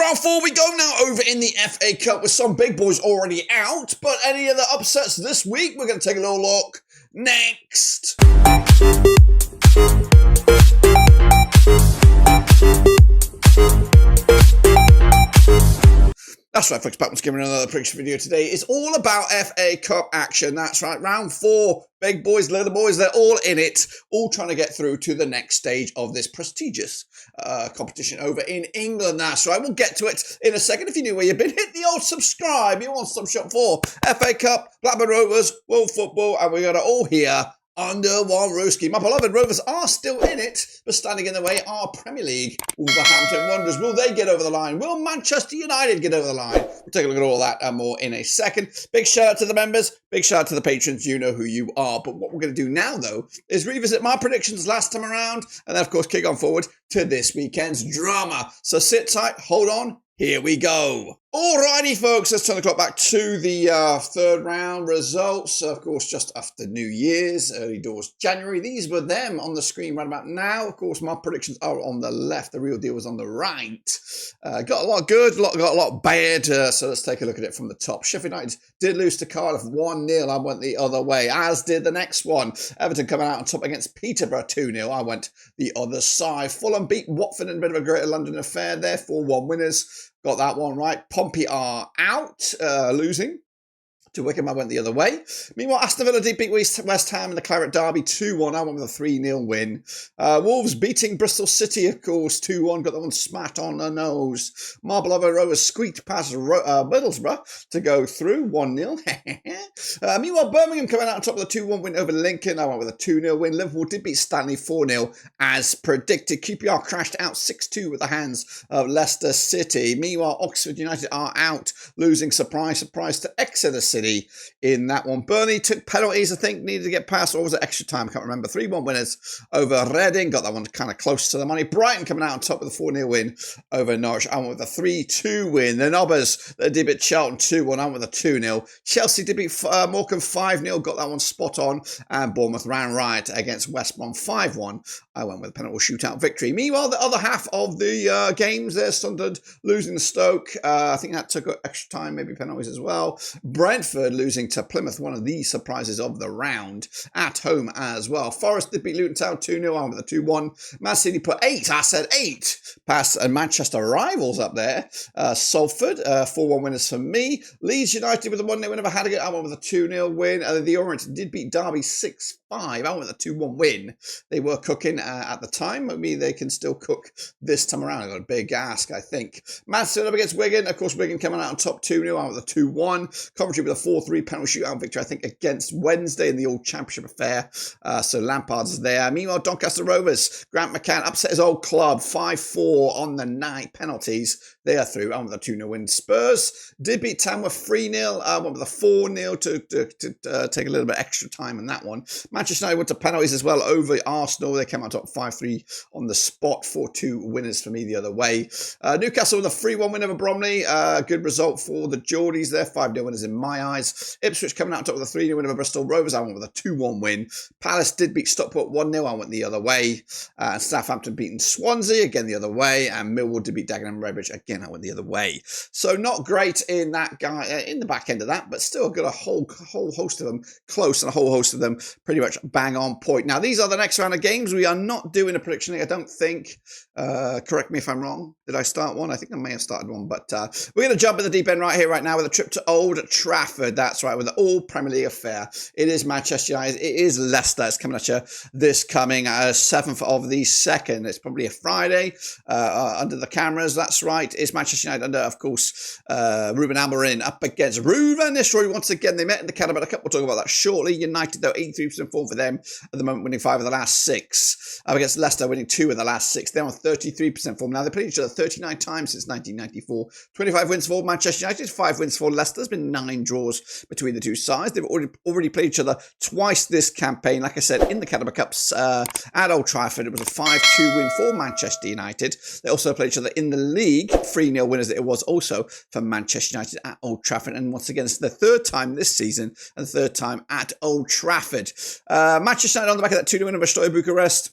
Round 4 we go now over in the FA Cup with some big boys already out, but any other upsets this week, we're going to take a little look next. That's right, folks, back once again with another prediction video today. It's all about FA Cup action. That's right, round 4. Big boys, little boys, they're all in it, all trying to get through to the next stage of this prestigious competition over in England. That's right, we'll get to it in a second. If you're new where you've been, hit the old subscribe. You want some shop for FA Cup, Blackburn Rovers, World Football, and we got it all here under one rooski. My beloved Rovers are still in it, but standing in the way are Premier League Wolverhampton Wanderers. Will they get over the line? Will Manchester United get over the line? We'll take a look at all that and more in a second. Big shout out to the members. Big shout out to the patrons. You know who you are. But what we're going to do now, though, is revisit my predictions last time around, and then, of course, kick on forward to this weekend's drama. So sit tight, hold on. Here we go. Alrighty, folks, let's turn the clock back to the third round results. Of course, just after New Year's, early doors January. These were them on the screen right about now. Of course, my predictions are on the left. The real deal was on the right. Got a lot good, got a lot bad. So let's take a look at it from the top. Sheffield United did lose to Cardiff 1-0. I went the other way, as did the next one. Everton coming out on top against Peterborough 2-0. I went the other side. Fulham beat Watford in a bit of a Greater London affair there. 4-1 winners. Got that one right. Pompey are out, losing to Wycombe. I went the other way. Meanwhile, Aston Villa did beat West Ham in the Claret Derby 2-1. I went with a 3-0 win. Wolves beating Bristol City, of course, 2-1. Got that one smacked on the nose. My beloved Rovers squeaked past Middlesbrough to go through 1-0. Meanwhile, Birmingham coming out on top of the 2-1 win over Lincoln. I went with a 2-0 win. Liverpool did beat Stanley 4-0 as predicted. QPR crashed out 6-2 with the hands of Leicester City. Meanwhile, Oxford United are out, losing surprise to Exeter City in that one. Burnley took penalties, I think, needed to get past, or was it extra time? I can't remember. 3-1 winners over Reading. Got that one kind of close to the money. Brighton coming out on top with a 4-0 win over Norwich. I went with a 3-2 win. The Nobbers, they did beat Charlton 2-1. I went with a 2-0. Chelsea did beat Morecambe 5-0. Got that one spot on. And Bournemouth ran riot against West Brom 5-1. I went with a penalty shootout victory. Meanwhile, the other half of the games there, Sunderland losing to Stoke. I think that took extra time, maybe penalties as well. Brentford losing to Plymouth, one of the surprises of the round, at home as well. Forest did beat Luton Town 2-0 on with a 2-1. Man City put 8, I said 8, past Manchester rivals up there. Salford, 4-1 winners for me. Leeds United with a 1-0 win over Harrogate. I went with a 2-0 win. The Orient did beat Derby 6-5. I went with a 2-1 win. They were cooking at the time. Maybe they can still cook this time around. I got a big ask, I think. Manchester up against Wigan. Of course, Wigan coming out on top 2-0. I went with a 2-1. Coventry with a 4-3 penalty shootout victory, I think, against Wednesday in the old championship affair. So Lampard's there. Meanwhile, Doncaster Rovers, Grant McCann upset his old club 5-4 on the night. Penalties, they are through. I went with a 2-0 win. Spurs did beat Tamworth 3-0. I went with a 4-0 to take a little bit extra time on that one. Manchester United went to penalties as well over Arsenal. They came out top 5-3 on the spot. 4-2 winners for me the other way. Newcastle with a 3-1 win over Bromley. Good result for the Geordies there. 5-0 winners in my eyes. Ipswich coming out on top with a 3-0 win over Bristol Rovers. I went with a 2-1 win. Palace did beat Stockport 1-0. I went the other way. Southampton beating Swansea, again the other way. And Millwall did beat Dagenham and Redbridge. Again, I went the other way. So not great in that guy in the back end of that, but still got a whole host of them close and a whole host of them pretty much bang on point. Now, these are the next round of games. We are not doing a prediction league, I don't think. Correct me if I'm wrong. Did I start one? I think I may have started one, but we're going to jump in the deep end right here, right now, with a trip to Old Trafford. That's right, with the all Premier League affair. It is Manchester United. It is Leicester. It's coming at you this coming 7th of the 2nd. It's probably a Friday under the cameras. That's right. It's Manchester United under, of course, Ruben Amorim up against Ruben Nistelrooy once again. They met in the Carabao Cup. We'll talk about that shortly. United, though, 83% form for them at the moment, winning 5 of the last 6. Up against Leicester, winning 2 of the last 6. They're on 33% form. Now, they played each other 39 times since 1994. 25 wins for Manchester United, 5 wins for Leicester. There's been 9 draws between the two sides. They've already played each other twice this campaign. Like I said, in the Carabao Cups at Old Trafford, it was a 5-2 win for Manchester United. They also played each other in the league. 3-0 winners it was also for Manchester United at Old Trafford. And once again, it's the 3rd time this season and the 3rd time at Old Trafford. Manchester United on the back of that 2-0 win over Steaua Bucharest.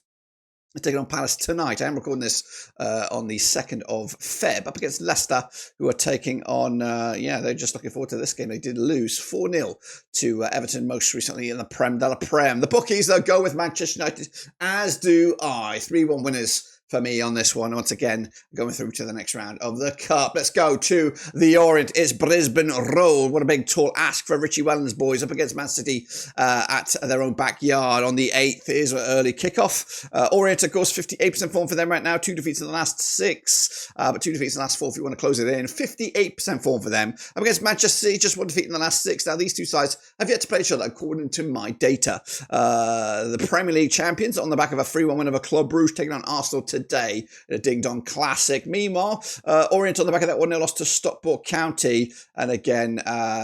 taking on Palace tonight. I am recording this on the 2nd of Feb, up against Leicester, who are taking on, they're just looking forward to this game. They did lose 4-0 to Everton most recently in the Prem de la Prem. The bookies, though, go with Manchester United, as do I. 3-1 winners for me on this one. Once again, going through to the next round of the Cup. Let's go to the Orient. It's Brisbane Road. What a big tall ask for Richie Wellens boys up against Man City at their own backyard on the 8th. Here's an early kickoff. Orient, of course, 58% form for them right now. 2 defeats in the last 6, but 2 defeats in the last 4 if you want to close it in. 58% form for them. Up against Manchester City, just 1 defeat in the last 6. Now, these two sides have yet to play each other according to my data. The Premier League champions on the back of a 3-1 win over Club Brugge taking on Arsenal today in a ding-dong classic. Meanwhile, Orient on the back of that 1-0 loss to Stockport County. And again,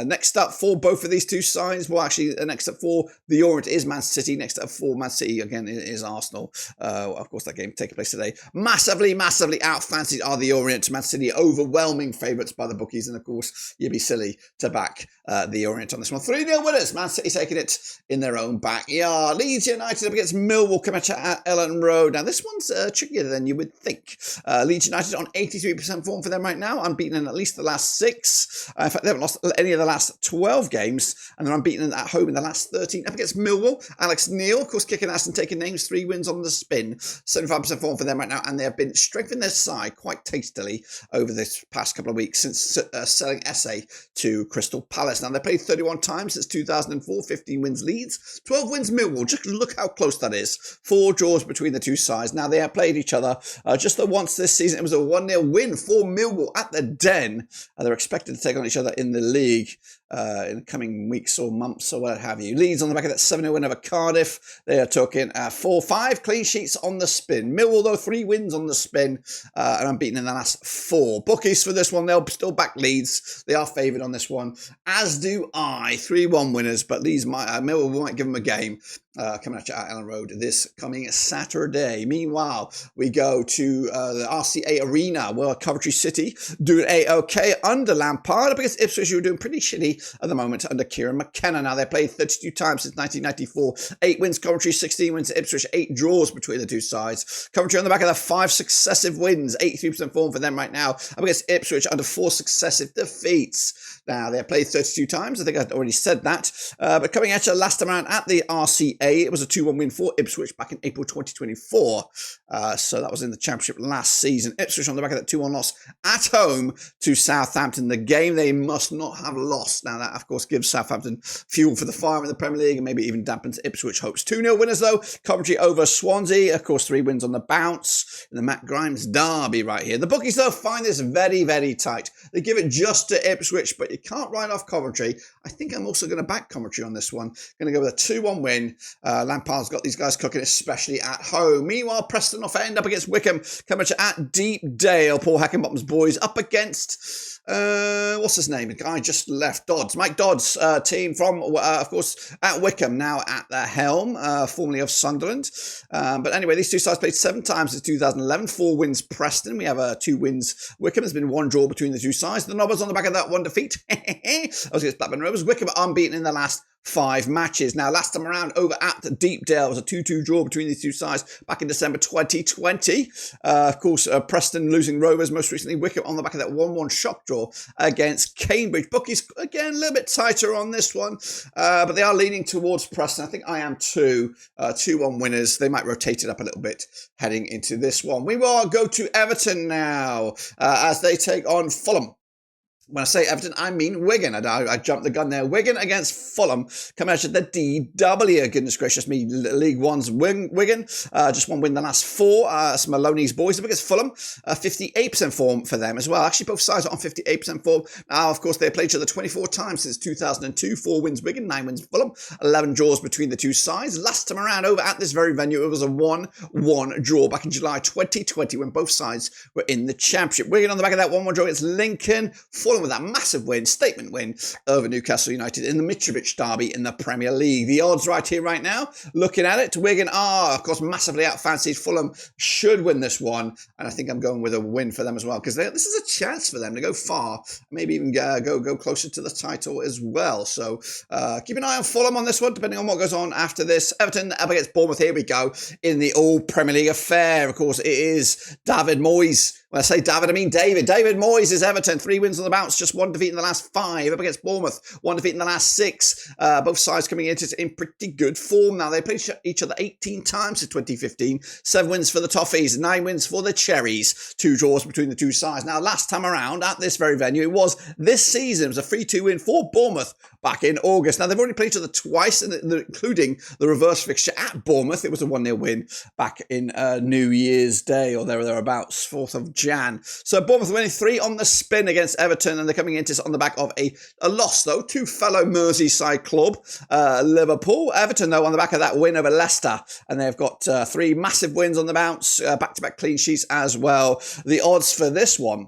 next up for both of these two sides, well, actually, next up for the Orient is Man City. Next up for Man City, again, is Arsenal. Of course, that game taking place today. Massively out-fancied are the Orient. Man City overwhelming favourites by the bookies. And, of course, you'd be silly to back the Orient on this one. 3-0 winners. Man City taking it in their own backyard. Leeds United up against Millwall coming at Elland Road. Now, this one's trickier than you would think. Leeds United on 83% form for them right now, unbeaten in at least the last 6. In fact, they haven't lost any of the last 12 games, and they're unbeaten at home in the last 13. Up against Millwall, Alex Neil, of course, kicking ass and taking names, 3 wins on the spin, 75% form for them right now, and they have been strengthening their side quite tastily over this past couple of weeks since selling Essay to Crystal Palace. Now, they played 31 times since 2004, 15 wins Leeds, 12 wins Millwall. Just look how close that is. 4 draws between the two sides. Now, they have played each other just the once this season. It was a 1-0 win for Millwall at the Den. They're expected to take on each other in the league in the coming weeks or months or what have you. Leeds on the back of that 7-0 win over Cardiff. They are talking 4-5 clean sheets on the spin. Millwall, though, 3 wins on the spin and unbeaten in the last 4. Bookies for this one, they'll still back Leeds. They are favoured on this one, as do I. 3-1 winners, but Millwall might give them a game. Coming at you at Elland Road this coming Saturday. Meanwhile, we go to the RCA Arena, where Coventry City doing A-OK under Lampard, because Ipswich, who are doing pretty shitty at the moment under Kieran McKenna. Now, they played 32 times since 1994. 8 wins Coventry, 16 wins Ipswich, 8 draws between the two sides. Coventry on the back of their 5 successive wins, 83% form for them right now, up against Ipswich under 4 successive defeats. Now, they have played 32 times. I think I'd already said that. But coming at you last time around at the RCA, it was a 2-1 win for Ipswich back in April 2024. So that was in the Championship last season. Ipswich on the back of that 2-1 loss at home to Southampton. The game they must not have lost. Now, that, of course, gives Southampton fuel for the fire in the Premier League and maybe even dampens Ipswich hopes. 2-0 winners, though. Coventry over Swansea. Of course, 3 wins on the bounce in the Matt Grimes derby right here. The bookies, though, find this very, very tight. They give it just to Ipswich, but you can't write off Coventry. I think I'm also going to back Coventry on this one. Going to go with a 2-1 win. Lampard's got these guys cooking, especially at home. Meanwhile, Preston off end up against Wycombe, coming to at Deepdale. Paul Heckingbottom's boys up against what's his name? The guy just left. Mike Dodds, team from, of course, at Wycombe, now at the helm, formerly of Sunderland. But anyway, these two sides played 7 times since 2011. 4 wins Preston. We have 2 wins Wycombe. There's been 1 draw between the two sides. The Nobbers on the back of that 1 defeat. I was against Blackburn Rovers. Wycombe unbeaten in the last 5 matches. Now, last time around over at Deepdale was a 2-2 draw between these two sides back in December 2020. Of course, Preston losing Rovers most recently. Wycombe on the back of that 1-1 shock draw against Cambridge. Bookies, again, a little bit tighter on this one, but they are leaning towards Preston. I think I am too. 2-1 winners. They might rotate it up a little bit heading into this one. We will go to Everton now as they take on Fulham. When I say Everton, I mean Wigan. I jumped the gun there. Wigan against Fulham. Coming out of the DW. Goodness gracious me. League One's Wigan. Just 1 win the last 4. Some Maloney's boys up against Fulham. 58% form for them as well. Actually, both sides are on 58% form. Now, of course, they've played each other 24 times since 2002. 4 wins Wigan, 9 wins Fulham. 11 draws between the two sides. Last time around over at this very venue, it was a 1-1 draw back in July 2020 when both sides were in the Championship. Wigan on the back of that 1-1 draw against Lincoln. Fulham Fulham with that massive win, statement win over Newcastle United in the Mitrovic derby in the Premier League. The odds right here, right now, looking at it, Wigan are, of course, massively out-fancied. Fulham should win this one, and I think I'm going with a win for them as well, because this is a chance for them to go far, maybe even go closer to the title as well. So keep an eye on Fulham on this one, depending on what goes on after this. Everton up against Bournemouth, here we go, in the all-Premier League affair. Of course, it is David Moyes. When I say David, I mean David. David Moyes is Everton. 3 wins on the bounce, just 1 defeat in the last 5. Up against Bournemouth, 1 defeat in the last 6. Both sides coming into it in pretty good form now. They played each other 18 times since 2015. 7 wins for the Toffees, 9 wins for the Cherries. 2 draws between the two sides. Now, last time around at this very venue, it was this season. It was a 3-2 win for Bournemouth back in August. Now, they've already played each other twice, including the reverse fixture at Bournemouth. It was a 1-0 win back in New Year's Day, or thereabouts, 4th of Jan. So Bournemouth winning 3 on the spin against Everton, and they're coming into this on the back of a loss, though, to fellow Merseyside club, Liverpool. Everton, though, on the back of that win over Leicester, and they've got 3 massive wins on the bounce, back-to-back clean sheets as well. The odds for this one,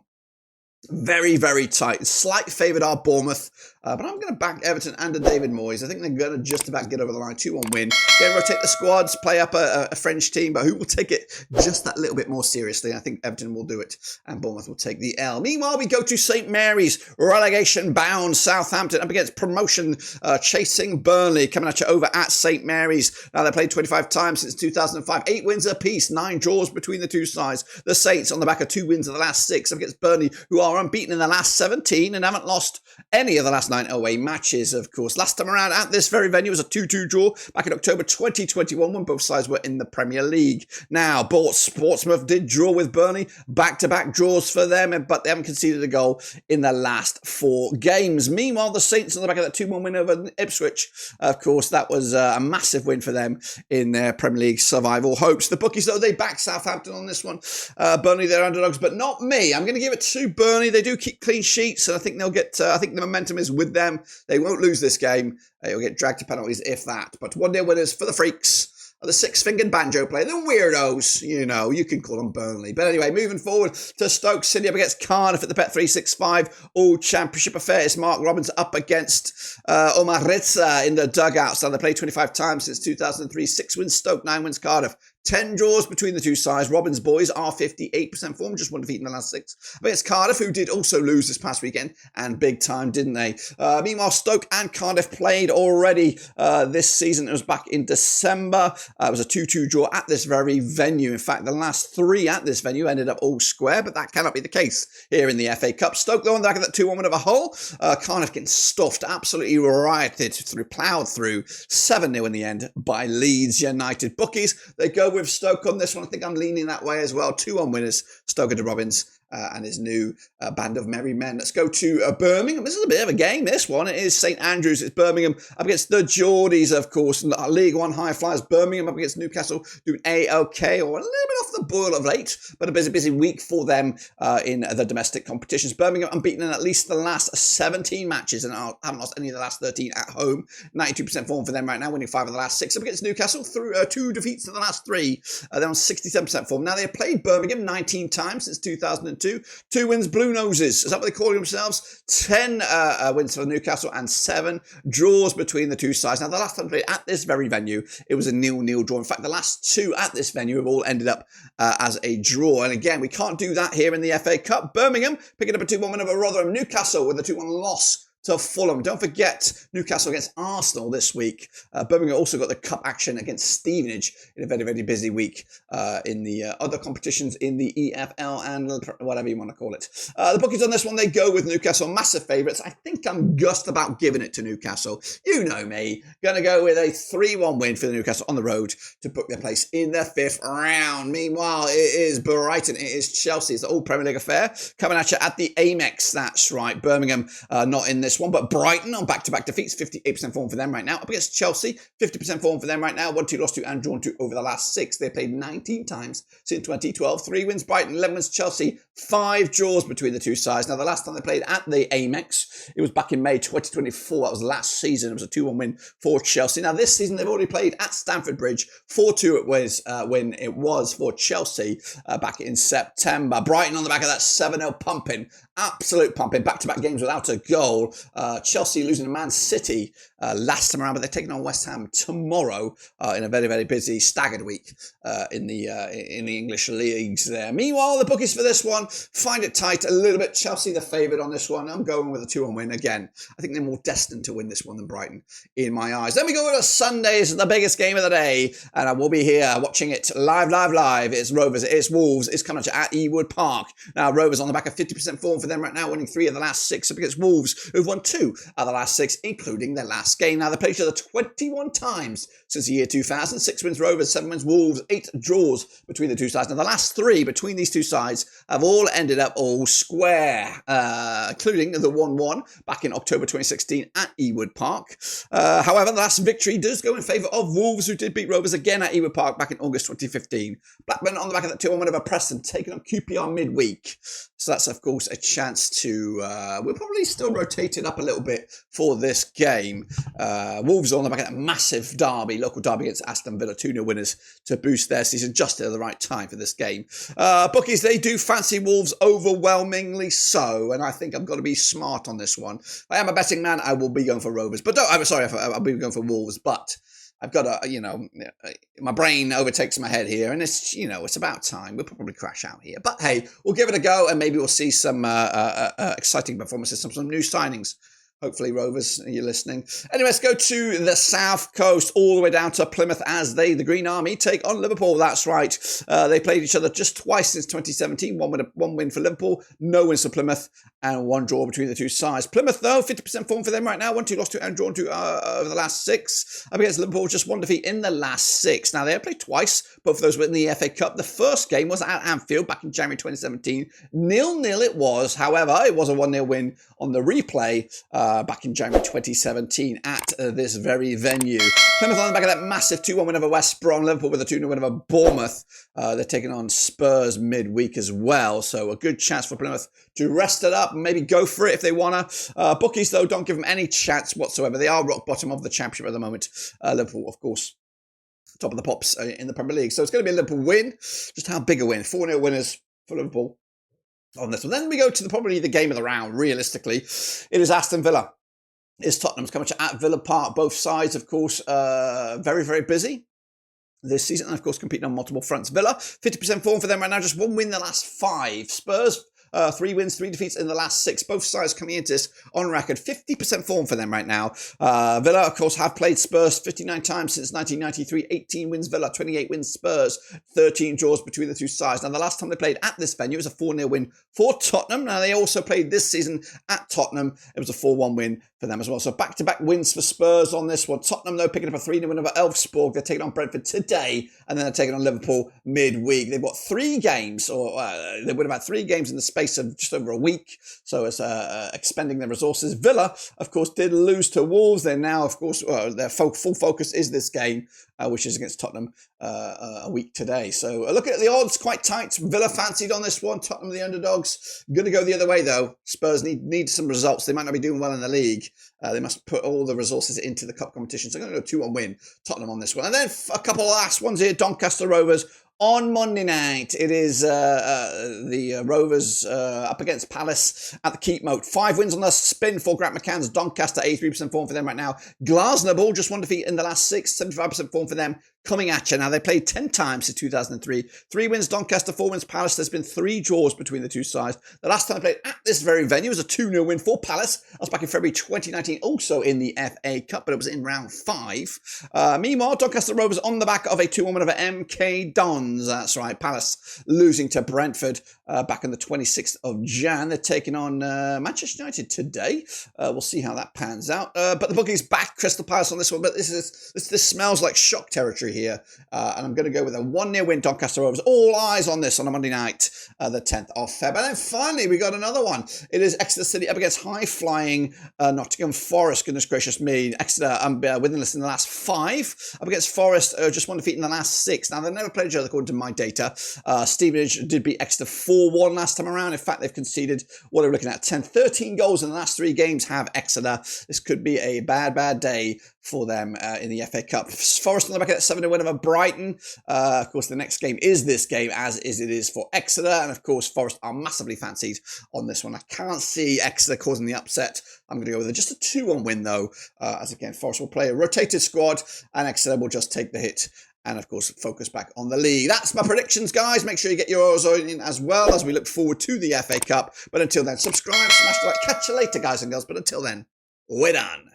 very, very tight. Slight favourite are Bournemouth, but I'm going to back Everton under David Moyes. I think they're going to just about get over the line. 2-1 win. Again, rotate the squads, play up a French team, but who will take it just that little bit more seriously? I think Everton will do it, and Bournemouth will take the L. Meanwhile, we go to St Mary's, relegation-bound Southampton up against promotion chasing Burnley, coming at you over at St Mary's. Now, they played 25 times since 2005. 8 wins apiece, 9 draws between the two sides. The Saints on the back of 2 wins of the last 6 up against Burnley, who are unbeaten in the last 17 and haven't lost any of the last 9 away matches, of course. Last time around at this very venue was a 2-2 draw back in October 2021 when both sides were in the Premier League. Now, Portsmouth did draw with Burnley, back-to-back draws for them, but they haven't conceded a goal in the last 4 games. Meanwhile, the Saints on the back of that 2-1 win over Ipswich, of course, that was a massive win for them in their Premier League survival hopes. The bookies, though, they back Southampton on this one. Burnley, they're underdogs, but not me. I'm going to give it to Burnley. They do keep clean sheets, and I think they'll get. I think the momentum is with them. They won't lose this game. They'll get dragged to penalties if that. But 1-0 winners for the freaks. The 6-fingered banjo player, the weirdos, you can call them Burnley. But anyway, moving forward to Stoke City up against Cardiff at the Bet365 All Championship affair. It's Mark Robbins up against Omar Reza in the dugouts. Now, they played 25 times since 2003. 6 wins Stoke, 9 wins Cardiff. 10 draws between the two sides. Robbins' boys are 58% form, just 1 defeat in the last 6. Against Cardiff, who did also lose this past weekend, and big time, didn't they? Meanwhile, Stoke and Cardiff played already this season. It was back in December. It was a 2-2 draw at this very venue. In fact, the last 3 at this venue ended up all square, but that cannot be the case here in the FA Cup. Stoke, though, on the back of that 2-1 win of a Hull. Cardiff getting stuffed, absolutely rioted through, ploughed through 7-0 in the end by Leeds United. Bookies, they go with Stoke on this one. I think I'm leaning that way as well. 2-1 winners, Stoke under Robbins and his new band of merry men. Let's go to Birmingham. This is a bit of a game, this one. It is St Andrews. It's Birmingham up against the Geordies, of course. League One high flyers. Birmingham up against Newcastle, doing A-OK, or a little bit off the boil of late, but a busy week for them in the domestic competitions. Birmingham unbeaten in at least the last 17 matches and haven't lost any of the last 13 at home. 92% form for them right now, winning 5 of the last 6 up against Newcastle through 2 defeats in the last 3. They're on 67% form. Now, they have played Birmingham 19 times since 2002. 2 wins, Blue Noses. Is that what they call themselves? 10 wins for Newcastle and 7 draws between the two sides. Now, the last time they played at this very venue, it was a 0-0 draw. In fact, the last 2 at this venue have all ended up as a draw. And again, we can't do that here in the FA Cup. Birmingham picking up a 2-1 win over Rotherham. Newcastle with a 2-1 loss to Fulham. Don't forget Newcastle against Arsenal this week. Birmingham also got the cup action against Stevenage in a very busy week in the other competitions in the EFL and whatever you want to call it. The bookies on this one, they go with Newcastle. Massive favourites. I think I'm just about giving it to Newcastle. You know me. Going to go with a 3-1 win for the Newcastle on the road to book their place in the 5th round. Meanwhile, it is Brighton. It is Chelsea. It's the all-Premier League affair. Coming at you at the Amex. That's right. Birmingham not in this one, but Brighton on back-to-back defeats, 58% form for them right now. Up against Chelsea, 50% form for them right now. 1-2 lost to and drawn to over the last 6. They played 19 times since 2012. 3 wins Brighton, 11 wins Chelsea, 5 draws between the two sides. Now, the last time they played at the Amex, it was back in May 2024. That was last season. It was a 2-1 win for Chelsea. Now, this season, they've already played at Stamford Bridge. 4-2 it was when it was for Chelsea back in September. Brighton on the back of that 7-0 pumping Absolute pumping. Back-to-back games without a goal. Chelsea losing to Man City last time around, but they're taking on West Ham tomorrow in a very, very busy, staggered week in the English leagues there. Meanwhile, the bookies for this one find it tight a little bit. Chelsea the favourite on this one. I'm going with a 2-1 win again. I think they're more destined to win this one than Brighton in my eyes. Then we go to Sundays, the biggest game of the day, and I will be here watching it live. It's Rovers, it's Wolves, it's coming at Ewood Park. Now, Rovers on the back of 50% form for them right now, winning 3 of the last 6 up against Wolves, who've won 2 of the last 6, including their last game. Now, they played each other 21 times since the year 2000. 6 wins Rovers, 7 wins Wolves, 8 draws between the two sides. Now, the last 3 between these two sides have all ended up all square, including the 1-1 back in October 2016 at Ewood Park. However, the last victory does go in favour of Wolves, who did beat Rovers again at Ewood Park back in August 2015. Blackburn on the back of that 2-1 win over Preston, taking on QPR midweek. So that's, of course, a chance to... we'll probably still rotate it up a little bit for this game. Wolves on the back of that massive derby, local derby against Aston Villa, 2-0 winners to boost their season just at the right time for this game. Bookies, they do fancy Wolves overwhelmingly so, and I think I've got to be smart on this one. If I am a betting man, I will be going for Rovers. But I'm sorry, I'll be going for Wolves, but... I've got to, my brain overtakes my head here, and it's, it's about time. We'll probably crash out here. But hey, we'll give it a go, and maybe we'll see some exciting performances, some new signings. Hopefully, Rovers, you're listening. Anyway, let's go to the South Coast, all the way down to Plymouth as the Green Army take on Liverpool. That's right. They played each other just twice since 2017. One win for Liverpool, no wins for Plymouth, and 1 draw between the two sides. Plymouth, though, 50% form for them right now. 1-2 lost to and drawn to over the last 6. Up against Liverpool, just 1 defeat in the last 6. Now, they have played twice. Both of those were in the FA Cup. The first game was at Anfield back in January 2017. 0-0 it was. However, it was a 1-0 win on the replay back in January 2017 at this very venue. Plymouth on the back of that massive 2-1 win over West Brom. Liverpool with a 2-0 win over Bournemouth. They're taking on Spurs midweek as well. So a good chance for Plymouth to rest it up and maybe go for it if they want to. Bookies, though, don't give them any chance whatsoever. They are rock bottom of the championship at the moment. Liverpool, of course, top of the pops in the Premier League. So it's going to be a Liverpool win. Just how big a win? 4-0 winners for Liverpool on this one. Then we go to probably the game of the round, realistically. It is Aston Villa. It's Tottenham's coming to at Villa Park. Both sides, of course, very, very busy this season. And, of course, competing on multiple fronts. Villa, 50% form for them right now. Just 1 win in the last 5. Spurs, 3 wins, 3 defeats in the last 6. Both sides coming into this on record. 50% form for them right now. Villa, of course, have played Spurs 59 times since 1993. 18 wins Villa, 28 wins Spurs, 13 draws between the two sides. Now, the last time they played at this venue was a 4-0 win for Tottenham. Now, they also played this season at Tottenham. It was a 4-1 win for them as well. So back-to-back wins for Spurs on this one. Tottenham, though, picking up a 3-0 win over Elfsborg. They're taking on Brentford today, and then they're taking on Liverpool midweek. They've got 3 games, or they would have had 3 games in the space of just over a week. So it's expending their resources. Villa, of course, did lose to Wolves. They're now, of course, their full focus is this game, which is against Tottenham a week today. So look at the odds, quite tight. Villa fancied on this one. Tottenham the underdogs. Going to go the other way, though. Spurs need some results. They might not be doing well in the league. They must put all the resources into the cup competition. So I'm going to go 2-1 win Tottenham on this one. And then a couple of last ones here. Doncaster Rovers. On Monday night, it is the Rovers up against Palace at the Keep Moat. 5 wins on the spin for Grant McCann's Doncaster, 83% form for them right now. Glasgow, just 1 defeat in the last 6, 75% form for them. Coming at you. Now, they played 10 times since 2003. 3 wins Doncaster, 4 wins Palace. There's been 3 draws between the two sides. The last time they played at this very venue was a 2-0 win for Palace. That was back in February 2019, also in the FA Cup, but it was in round 5. Meanwhile, Doncaster Rovers on the back of a 2-1 win over MK Dons. That's right, Palace losing to Brentford back on the 26th of Jan. They're taking on Manchester United today. We'll see how that pans out. But the bookies back Crystal Palace on this one, but this smells like shock territory here, and I'm going to go with a 1-0 win Doncaster Rovers. All eyes on this on a Monday night, the 10th of Feb. And then finally, we got another one. It is Exeter City up against high-flying Nottingham Forest. Goodness gracious me. Exeter winless in the last 5. Up against Forest, just 1 defeat in the last 6. Now, they've never played each other according to my data. Stevenage did beat Exeter 4-1 last time around. In fact, they've conceded, what are we looking at, 13 goals in the last 3 games have Exeter. This could be a bad day for them in the FA Cup. Forest on the back of that 7-0 win over Brighton. Of course, the next game is this game, as it is for Exeter. And of course, Forest are massively fancied on this one. I can't see Exeter causing the upset. I'm going to go with just a 2-1 win, though, as again, Forest will play a rotated squad and Exeter will just take the hit and, of course, focus back on the league. That's my predictions, guys. Make sure you get yours in as well as we look forward to the FA Cup. But until then, subscribe, smash the like. Catch you later, guys and girls. But until then, we're done.